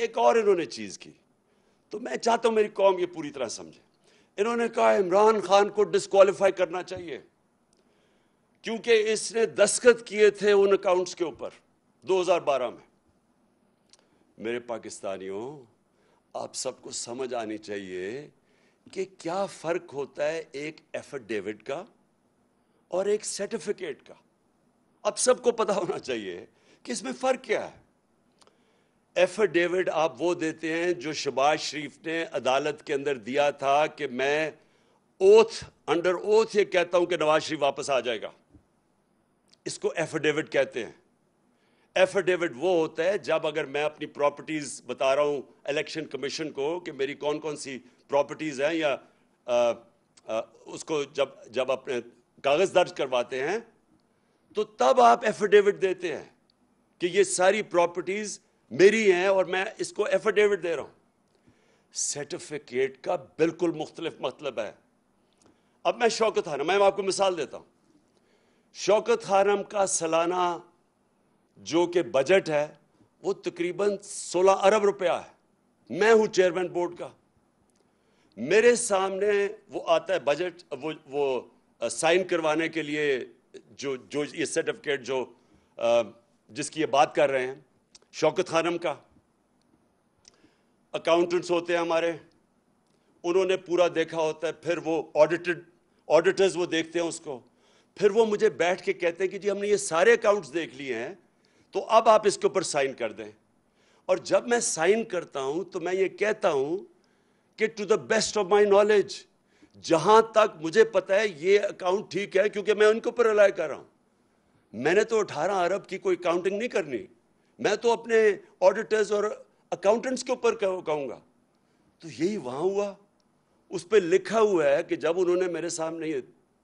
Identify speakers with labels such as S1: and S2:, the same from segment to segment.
S1: ایک اور انہوں نے چیز کی، تو میں چاہتا ہوں میری قوم یہ پوری طرح سمجھے. انہوں نے کہا عمران خان کو ڈسکوالیفائی کرنا چاہیے کیونکہ اس نے دستخط کیے تھے ان اکاؤنٹس کے اوپر 2012 میں. میرے پاکستانیوں، آپ سب کو سمجھ آنی چاہیے کہ کیا فرق ہوتا ہے ایک ایفیڈیوٹ کا اور ایک سرٹیفکیٹ کا. اب سب کو پتا ہونا چاہیے کہ اس میں فرق کیا ہے. ایفیڈیوٹ آپ وہ دیتے ہیں جو شہباز شریف نے عدالت کے اندر دیا تھا کہ میں انڈر اوتھ یہ کہتا ہوں کہ نواز شریف واپس آ جائے گا. اس کو ایفیڈیوٹ کہتے ہیں. ایفیڈیوٹ وہ ہوتا ہے جب اگر میں اپنی پراپرٹیز بتا رہا ہوں الیکشن کمیشن کو کہ میری کون کون سی پراپرٹیز ہیں، یا اس کو جب اپنے کاغذ درج کرواتے ہیں تو تب آپ ایفیڈیوٹ دیتے ہیں کہ یہ ساری پراپرٹیز میری ہیں اور میں اس کو ایفیڈیوٹ دے رہا ہوں. سرٹیفکیٹ کا بالکل مختلف مطلب ہے. اب میں شوکت خانم، میں آپ کو مثال دیتا ہوں. شوکت خانم کا سالانہ جو کہ بجٹ ہے وہ تقریباً 16 ارب روپیہ ہے. میں ہوں چیئرمین بورڈ کا. میرے سامنے وہ آتا ہے بجٹ، وہ سائن کروانے کے لیے جو یہ سرٹیفکیٹ جس کی یہ بات کر رہے ہیں شوکت خانم کا. اکاؤنٹنٹس ہوتے ہیں ہمارے، انہوں نے پورا دیکھا ہوتا ہے، پھر وہ آڈیٹرز وہ دیکھتے ہیں اس کو، پھر وہ مجھے بیٹھ کے کہتے ہیں کہ جی ہم نے یہ سارے اکاؤنٹس دیکھ لیے ہیں تو اب آپ اس کے اوپر سائن کر دیں. اور جب میں سائن کرتا ہوں تو میں یہ کہتا ہوں کہ to the best of my knowledge, جہاں تک مجھے پتا ہے یہ اکاؤنٹ ٹھیک ہے، کیونکہ میں ان کے اوپر رلائی کر رہا ہوں. میں نے تو 18 ارب کی کوئی کاؤنٹنگ نہیں کرنی، میں تو اپنے آڈیٹرز اور اکاؤنٹنٹس کے اوپر کہوں گا. تو یہی وہاں ہوا. اس پہ لکھا ہوا ہے کہ جب انہوں نے میرے سامنے یہ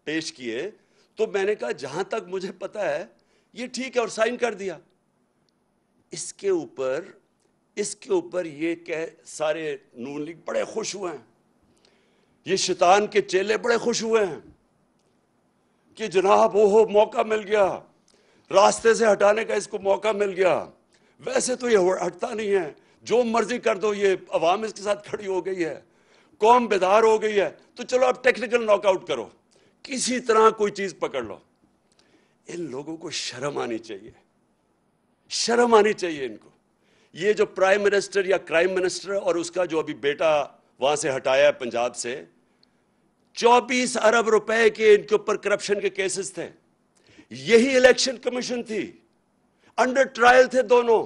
S1: پیش کیے تو میں نے کہا جہاں تک مجھے پتا ہے یہ ٹھیک ہے، اور سائن کر دیا. اس کے اوپر یہ کہ سارے نون لیگ بڑے خوش ہوئے ہیں، یہ شیطان کے چیلے بڑے خوش ہوئے ہیں کہ جناب موقع مل گیا، راستے سے ہٹانے کا اس کو موقع مل گیا. ویسے تو یہ ہٹتا نہیں ہے، جو مرضی کر دو، یہ عوام اس کے ساتھ کھڑی ہو گئی ہے، قوم بیدار ہو گئی ہے، تو چلو اب ٹیکنیکل ناک آؤٹ کرو، کسی طرح کوئی چیز پکڑ لو. ان لوگوں کو شرم آنی چاہیے، شرم آنی چاہیے ان کو. یہ جو پرائم منسٹر یا کرائم منسٹر اور اس کا جو ابھی بیٹا وہاں سے ہٹایا ہے پنجاب سے، 24 ارب روپے کے ان کے اوپر کرپشن کے کیسز تھے. یہی الیکشن کمیشن تھی، انڈر ٹرائل تھے دونوں.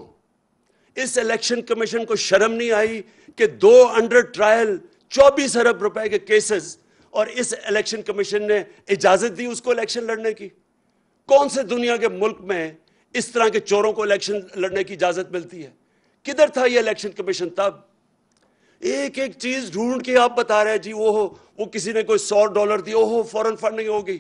S1: اس الیکشن کمیشن کو شرم نہیں آئی کہ 2 انڈر ٹرائل 24 ارب روپے کے کیسز، اور اس الیکشن کمیشن نے اجازت دی اس کو الیکشن لڑنے کی. کون سے دنیا کے ملک میں اس طرح کے چوروں کو الیکشن لڑنے کی اجازت ملتی ہے؟ کدھر تھا یہ الیکشن کمیشن تب؟ ایک ایک چیز ڈھونڈ کے آپ بتا رہے ہیں جی وہ کسی نے کوئی $100 دی، فوراً فنڈنگ ہو گئی.